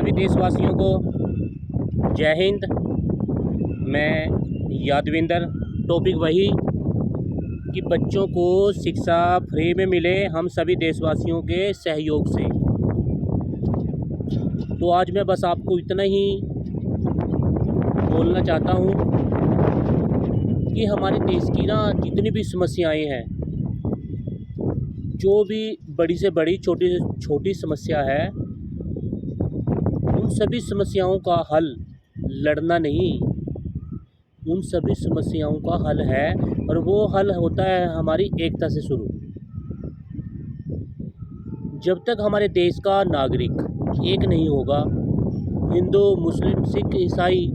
सभी देशवासियों को जय हिंद। मैं यादविंदर। टॉपिक वही कि बच्चों को शिक्षा फ्री में मिले हम सभी देशवासियों के सहयोग से। तो आज मैं बस आपको इतना ही बोलना चाहता हूँ कि हमारे देश की ना जितनी भी समस्याएं हैं, जो भी बड़ी से बड़ी छोटी से छोटी समस्या है, उन सभी समस्याओं का हल लड़ना नहीं, उन सभी समस्याओं का हल है और वो हल होता है हमारी एकता से शुरू। जब तक हमारे देश का नागरिक एक नहीं होगा, हिंदू मुस्लिम सिख ईसाई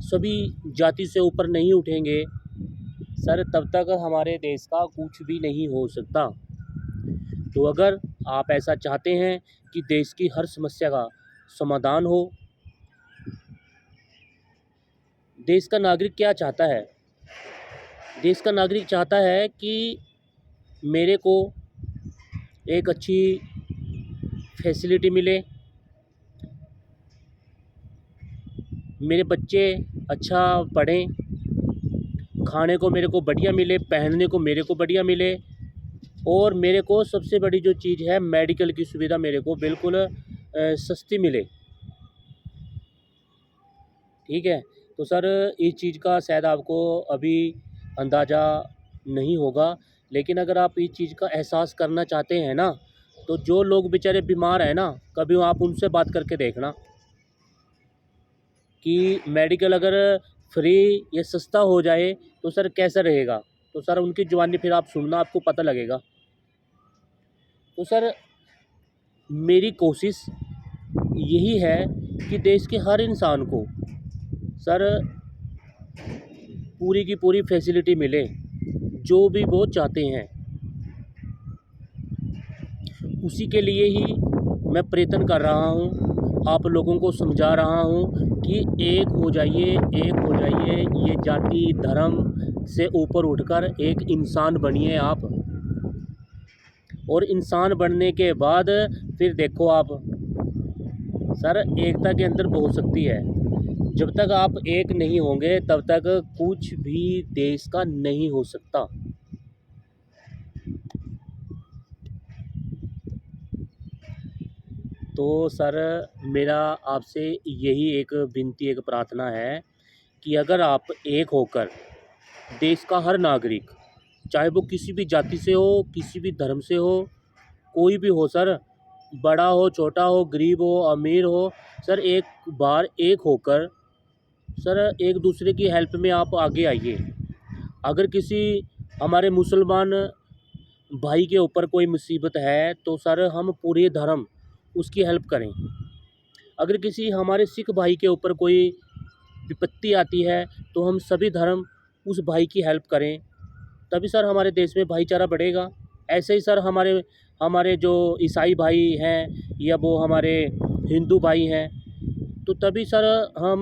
सभी जाति से ऊपर नहीं उठेंगे सर, तब तक हमारे देश का कुछ भी नहीं हो सकता। तो अगर आप ऐसा चाहते हैं कि देश की हर समस्या का समाधान हो, देश का नागरिक क्या चाहता है? देश का नागरिक चाहता है कि मेरे को एक अच्छी फैसिलिटी मिले, मेरे बच्चे अच्छा पढ़ें, खाने को मेरे को बढ़िया मिले, पहनने को मेरे को बढ़िया मिले, और मेरे को सबसे बड़ी जो चीज़ है मेडिकल की सुविधा मेरे को बिल्कुल सस्ती मिले। ठीक है, तो सर इस चीज़ का शायद आपको अभी अंदाज़ा नहीं होगा, लेकिन अगर आप इस चीज़ का एहसास करना चाहते हैं ना, तो जो लोग बेचारे बीमार हैं ना, कभी आप उनसे बात करके देखना कि मेडिकल अगर फ्री या सस्ता हो जाए तो सर कैसा रहेगा। तो सर उनकी जुबानी फिर आप सुनना, आपको पता लगेगा। तो सर मेरी कोशिश यही है कि देश के हर इंसान को सर पूरी की पूरी फैसिलिटी मिले, जो भी वो चाहते हैं। उसी के लिए ही मैं प्रयत्न कर रहा हूँ, आप लोगों को समझा रहा हूँ कि एक हो जाइए, एक हो जाइए, ये जाति धर्म से ऊपर उठकर एक इंसान बनिए आप। और इंसान बनने के बाद फिर देखो आप सर, एकता के अंदर बहुत शक्ति है। जब तक आप एक नहीं होंगे तब तक कुछ भी देश का नहीं हो सकता। तो सर मेरा आपसे यही एक विनती, एक प्रार्थना है कि अगर आप एक होकर देश का हर नागरिक, चाहे वो किसी भी जाति से हो, किसी भी धर्म से हो, कोई भी हो सर, बड़ा हो छोटा हो, गरीब हो अमीर हो, सर एक बार एक होकर सर एक दूसरे की हेल्प में आप आगे आइए। अगर किसी हमारे मुसलमान भाई के ऊपर कोई मुसीबत है तो सर हम पूरे धर्म उसकी हेल्प करें। अगर किसी हमारे सिख भाई के ऊपर कोई विपत्ति आती है तो हम सभी धर्म उस भाई की हेल्प करें, तभी सर हमारे देश में भाईचारा बढ़ेगा। ऐसे ही सर हमारे हमारे जो ईसाई भाई हैं या वो हमारे हिंदू भाई हैं, तो तभी सर हम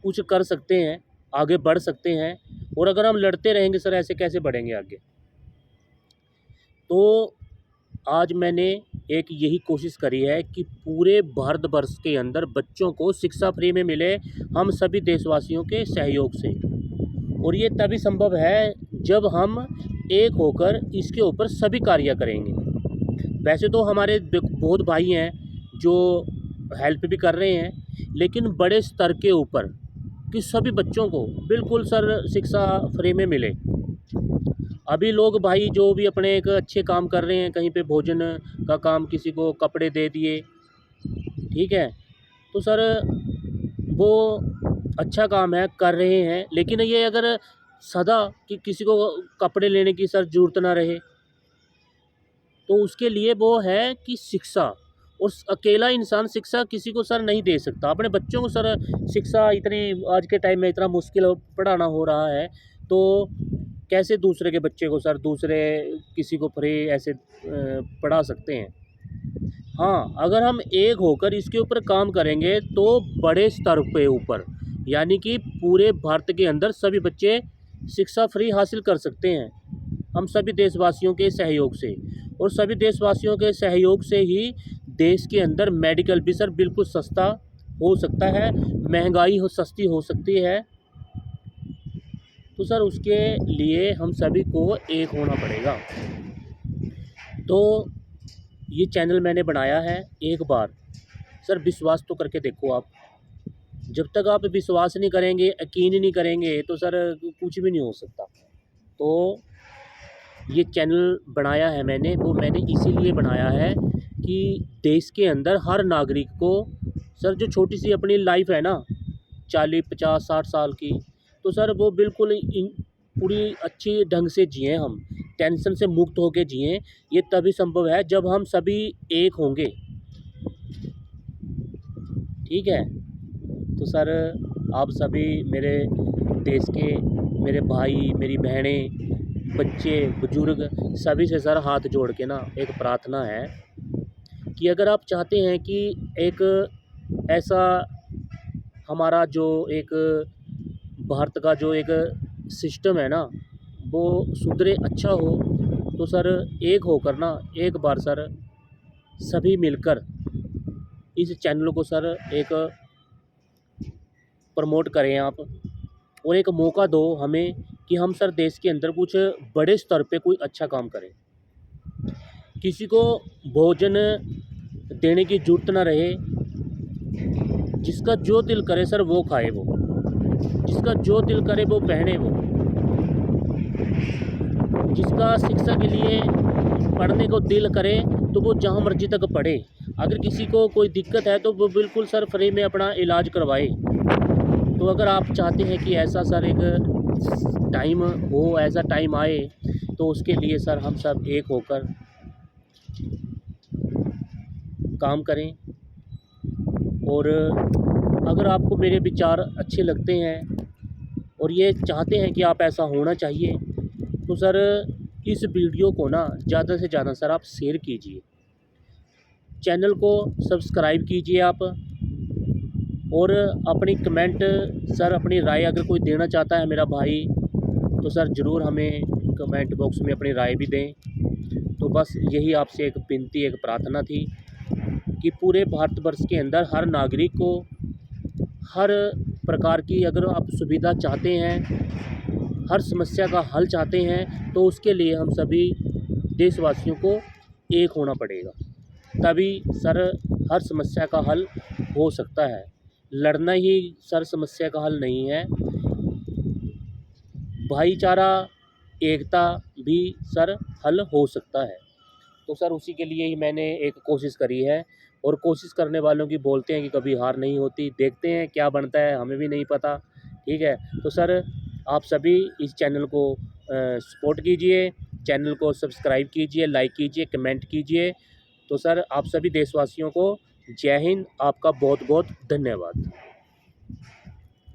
कुछ कर सकते हैं, आगे बढ़ सकते हैं। और अगर हम लड़ते रहेंगे सर, ऐसे कैसे बढ़ेंगे आगे। तो आज मैंने एक यही कोशिश करी है कि पूरे भारतवर्ष के अंदर बच्चों को शिक्षा फ्री में मिले हम सभी देशवासियों के सहयोग से। और ये तभी संभव है जब हम एक होकर इसके ऊपर सभी कार्य करेंगे। वैसे तो हमारे बहुत भाई हैं जो हेल्प भी कर रहे हैं, लेकिन बड़े स्तर के ऊपर कि सभी बच्चों को बिल्कुल सर शिक्षा फ्री में मिले। अभी लोग भाई जो भी अपने एक अच्छे काम कर रहे हैं, कहीं पे भोजन का काम, किसी को कपड़े दे दिए, ठीक है, तो सर वो अच्छा काम है, कर रहे हैं। लेकिन ये अगर सदा कि किसी को कपड़े लेने की सर ज़रूरत ना रहे, तो उसके लिए वो है कि शिक्षा। और अकेला इंसान शिक्षा किसी को सर नहीं दे सकता। अपने बच्चों को सर शिक्षा इतनी आज के टाइम में इतना मुश्किल पढ़ाना हो रहा है, तो कैसे दूसरे के बच्चे को सर दूसरे किसी को फ्री ऐसे पढ़ा सकते हैं। हाँ, अगर हम एक होकर इसके ऊपर काम करेंगे तो बड़े स्तर पे ऊपर, यानी कि पूरे भारत के अंदर सभी बच्चे शिक्षा फ्री हासिल कर सकते हैं हम सभी देशवासियों के सहयोग से। और सभी देशवासियों के सहयोग से ही देश के अंदर मेडिकल भी सर बिल्कुल सस्ता हो सकता है महंगाई हो सस्ती हो सकती है, तो सर उसके लिए हम सभी को एक होना पड़ेगा। तो ये चैनल मैंने बनाया है, एक बार सर विश्वास तो करके देखो आप। जब तक आप विश्वास नहीं करेंगे, यकीन नहीं करेंगे, तो सर कुछ भी नहीं हो सकता। तो ये चैनल बनाया है मैंने, वो मैंने इसीलिए बनाया है कि देश के अंदर हर नागरिक को सर जो छोटी सी अपनी लाइफ है ना, 40 50 60 साल की, तो सर वो बिल्कुल पूरी अच्छी ढंग से जिए, हम टेंशन से मुक्त होकर जिए। ये तभी संभव है जब हम सभी एक होंगे। ठीक है, तो सर आप सभी मेरे देश के, मेरे भाई, मेरी बहनें, बच्चे, बुजुर्ग, सभी से सर हाथ जोड़ के ना एक प्रार्थना है कि अगर आप चाहते हैं कि एक ऐसा हमारा जो एक भारत का जो एक सिस्टम है ना वो सुधरे, अच्छा हो, तो सर एक होकर ना एक बार सर सभी मिलकर इस चैनल को सर एक प्रमोट करें आप, और एक मौका दो हमें कि हम सर देश के अंदर कुछ बड़े स्तर पे कोई अच्छा काम करें। किसी को भोजन देने की ज़रूरत ना रहे, जिसका जो दिल करे सर वो खाए, वो जिसका जो दिल करे वो पहने, वो जिसका शिक्षा के लिए पढ़ने को दिल करे तो वो जहाँ मर्जी तक पढ़े। अगर किसी को कोई दिक्कत है तो वो बिल्कुल सर फ्री में अपना इलाज करवाए। तो अगर आप चाहते हैं कि ऐसा सर एक टाइम हो, ऐसा टाइम आए, तो उसके लिए सर हम सब एक होकर काम करें। और अगर आपको मेरे विचार अच्छे लगते हैं और ये चाहते हैं कि आप ऐसा होना चाहिए, तो सर इस वीडियो को ना ज़्यादा से ज़्यादा सर आप शेयर कीजिए, चैनल को सब्सक्राइब कीजिए आप, और अपनी कमेंट सर, अपनी राय अगर कोई देना चाहता है मेरा भाई, तो सर ज़रूर हमें कमेंट बॉक्स में अपनी राय भी दें। तो बस यही आपसे एक विनती, एक प्रार्थना थी कि पूरे भारतवर्ष के अंदर हर नागरिक को हर प्रकार की अगर आप सुविधा चाहते हैं, हर समस्या का हल चाहते हैं, तो उसके लिए हम सभी देशवासियों को एक होना पड़ेगा, तभी सर हर समस्या का हल हो सकता है। लड़ना ही सर समस्या का हल नहीं है, भाईचारा, एकता भी सर हल हो सकता है। तो सर उसी के लिए ही मैंने एक कोशिश करी है, और कोशिश करने वालों की बोलते हैं कि कभी हार नहीं होती। देखते हैं क्या बनता है, हमें भी नहीं पता। ठीक है, तो सर आप सभी इस चैनल को सपोर्ट कीजिए, चैनल को सब्सक्राइब कीजिए, लाइक कीजिए, कमेंट कीजिए। तो सर आप सभी देशवासियों को जय हिंद, आपका बहुत बहुत धन्यवाद।